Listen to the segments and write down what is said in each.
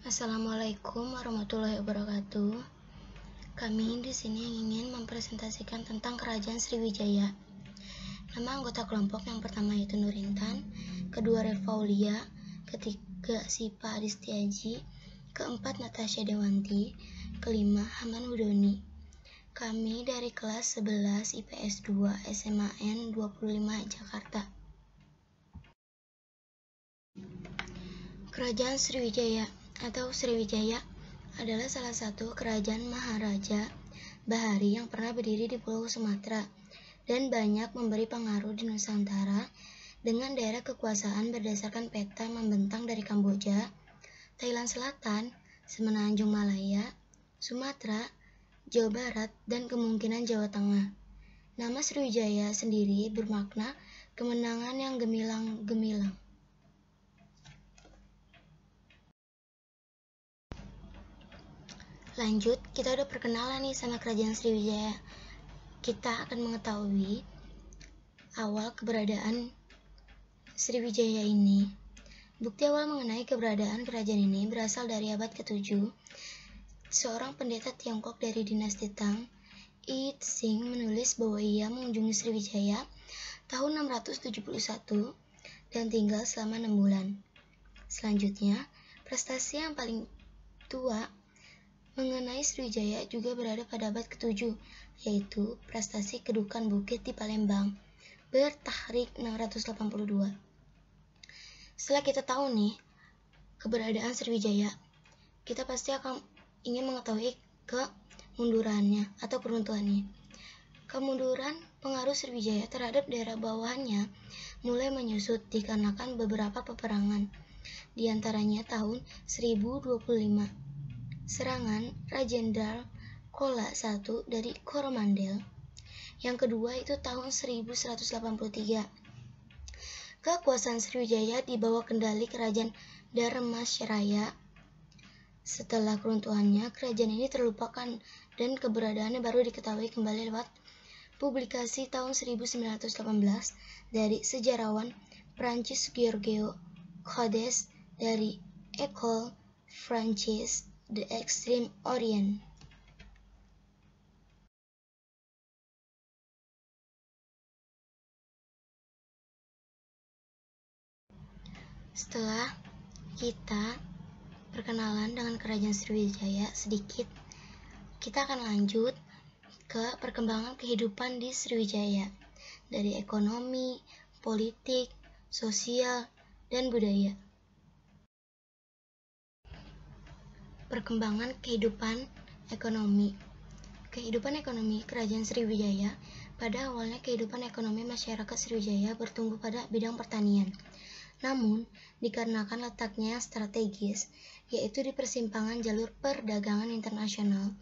Assalamualaikum warahmatullahi wabarakatuh. Kami di sini ingin mempresentasikan tentang Kerajaan Sriwijaya. Nama anggota kelompok yang pertama yaitu Nurintan, kedua Refaulia, ketiga Sipa Adistiaji, keempat Natasha Dewanti, kelima Haman Hudoni. Kami dari kelas 11 IPS 2 SMAN 25 Jakarta. Kerajaan Sriwijaya atau Sriwijaya adalah salah satu kerajaan Maharaja Bahari yang pernah berdiri di Pulau Sumatera dan banyak memberi pengaruh di Nusantara dengan daerah kekuasaan berdasarkan peta membentang dari Kamboja, Thailand Selatan, Semenanjung Malaya, Sumatera, Jawa Barat, dan kemungkinan Jawa Tengah. Nama Sriwijaya sendiri bermakna kemenangan yang gemilang-gemilang. Lanjut, kita udah perkenalan nih sama Kerajaan Sriwijaya. Kita akan mengetahui awal keberadaan Sriwijaya ini. Bukti awal mengenai keberadaan kerajaan ini berasal dari abad ke-7. Seorang pendeta Tiongkok dari dinasti Tang, Yi Tsing, menulis bahwa ia mengunjungi Sriwijaya tahun 671 dan tinggal selama 6 bulan. Selanjutnya, prestasi yang paling tua mengenai Sriwijaya juga berada pada abad ke-7, yaitu prestasi Kedukan Bukit di Palembang bertahrik 682. Setelah kita tahu nih keberadaan Sriwijaya, kita pasti akan ingin mengetahui kemundurannya atau keruntuhannya. Kemunduran pengaruh Sriwijaya terhadap daerah bawahannya mulai menyusut dikarenakan beberapa peperangan, di antaranya tahun 1025. Serangan Rajendra Chola I dari Coromandel. Yang kedua itu tahun 1183. Kekuasaan Sriwijaya di bawah kendali kerajaan Dharmasraya. Setelah keruntuhannya, kerajaan ini terlupakan dan keberadaannya baru diketahui kembali lewat publikasi tahun 1918 dari sejarawan Prancis Giorgio Codes dari École Française de Extreme Orient. Setelah kita perkenalan dengan Kerajaan Sriwijaya sedikit, kita akan lanjut ke perkembangan kehidupan di Sriwijaya dari ekonomi, politik, sosial, dan budaya. Perkembangan kehidupan ekonomi. Kehidupan ekonomi Kerajaan Sriwijaya. Pada awalnya kehidupan ekonomi masyarakat Sriwijaya bertumbuh pada bidang pertanian. Namun, dikarenakan letaknya strategis, yaitu di persimpangan jalur perdagangan internasional,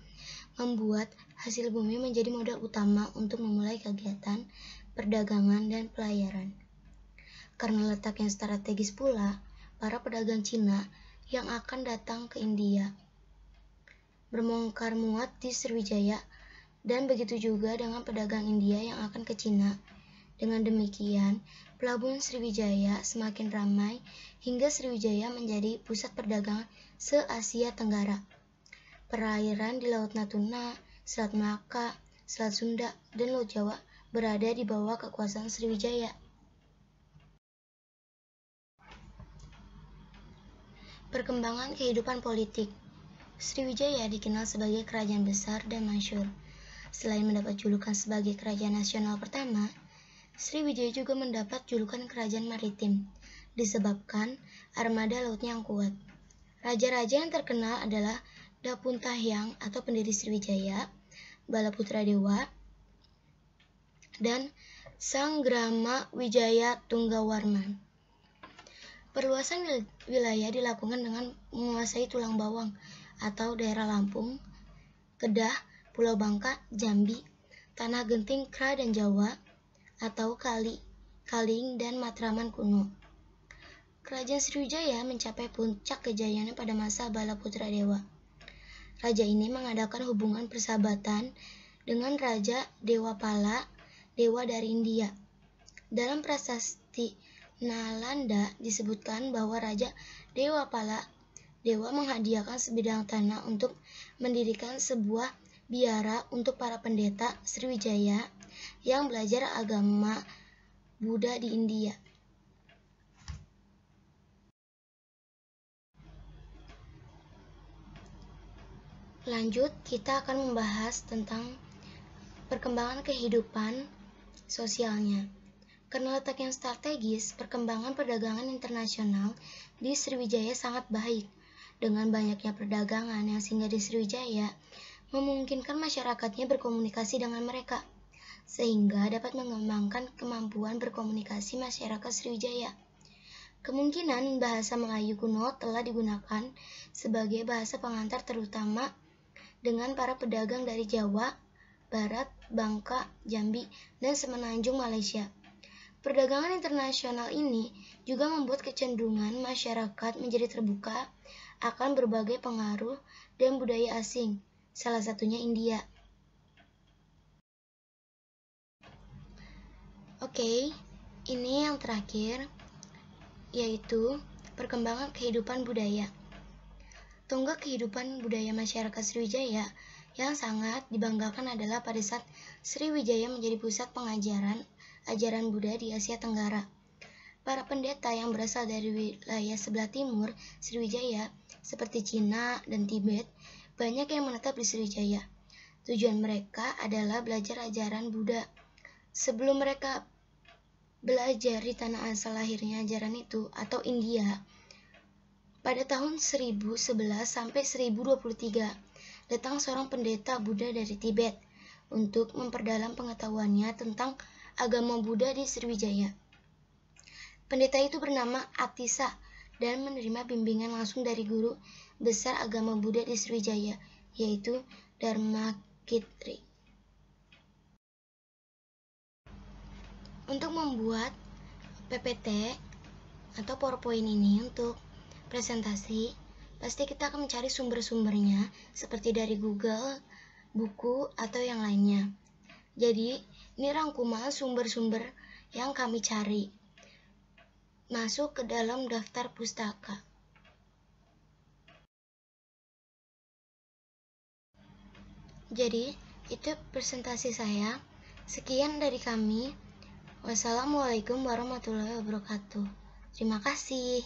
membuat hasil bumi menjadi modal utama untuk memulai kegiatan perdagangan dan pelayaran. Karena letak yang strategis pula, para pedagang Cina yang akan datang ke India bermongkar muat di Sriwijaya, dan begitu juga dengan pedagang India yang akan ke Cina. Dengan demikian, pelabuhan Sriwijaya semakin ramai hingga Sriwijaya menjadi pusat perdagangan se-Asia Tenggara. Perairan di Laut Natuna, Selat Melaka, Selat Sunda, dan Laut Jawa berada di bawah kekuasaan Sriwijaya. Perkembangan kehidupan politik. Sriwijaya dikenal sebagai kerajaan besar dan masyhur. Selain mendapat julukan sebagai kerajaan nasional pertama, Sriwijaya juga mendapat julukan kerajaan maritim, disebabkan armada lautnya yang kuat. Raja-raja yang terkenal adalah Dapuntahyang atau pendiri Sriwijaya, Balaputra Dewa, dan Sanggrama Wijaya Tunggawarman. Perluasan wilayah dilakukan dengan menguasai Tulang Bawang atau daerah Lampung, Kedah, Pulau Bangka, Jambi, Tanah Genting, Kra dan Jawa, atau Kaling dan Matraman kuno. Kerajaan Sriwijaya mencapai puncak kejayaannya pada masa Balaputra Dewa. Raja ini mengadakan hubungan persahabatan dengan Raja Dewapala, dewa dari India. Dalam prasasti Nalanda disebutkan bahwa Raja Dewapala Dewa menghadiahkan sebidang tanah untuk mendirikan sebuah biara untuk para pendeta Sriwijaya yang belajar agama Buddha di India. Lanjut, kita akan membahas tentang perkembangan kehidupan sosialnya. Karena letak yang strategis, perkembangan perdagangan internasional di Sriwijaya sangat baik. Dengan banyaknya perdagangan yang singgah di Sriwijaya, memungkinkan masyarakatnya berkomunikasi dengan mereka, sehingga dapat mengembangkan kemampuan berkomunikasi masyarakat Sriwijaya. Kemungkinan bahasa Melayu kuno telah digunakan sebagai bahasa pengantar terutama dengan para pedagang dari Jawa, Barat, Bangka, Jambi, dan Semenanjung Malaysia. Perdagangan internasional ini juga membuat kecenderungan masyarakat menjadi terbuka akan berbagai pengaruh dan budaya asing, salah satunya India. Oke, ini yang terakhir, yaitu perkembangan kehidupan budaya. Tonggak kehidupan budaya masyarakat Sriwijaya yang sangat dibanggakan adalah pada saat Sriwijaya menjadi pusat pengajaran ajaran Buddha di Asia Tenggara. Para pendeta yang berasal dari wilayah sebelah timur Sriwijaya, seperti Cina dan Tibet, banyak yang menetap di Sriwijaya. Tujuan mereka adalah belajar ajaran Buddha. Sebelum mereka belajar di tanah asal lahirnya ajaran itu, atau India, pada tahun 1011 sampai 1023, datang seorang pendeta Buddha dari Tibet untuk memperdalam pengetahuannya tentang agama Buddha di Sriwijaya. Pendeta itu bernama Atisa dan menerima bimbingan langsung dari guru besar agama Buddha di Sriwijaya, yaitu Dharmakitri. Untuk membuat PPT atau PowerPoint ini untuk presentasi, pasti kita akan mencari sumber-sumbernya seperti dari Google, buku, atau yang lainnya. Jadi, ini rangkuman sumber-sumber yang kami cari. Masuk ke dalam daftar pustaka. Jadi, itu presentasi saya. Sekian dari kami. Wassalamualaikum warahmatullahi wabarakatuh. Terima kasih.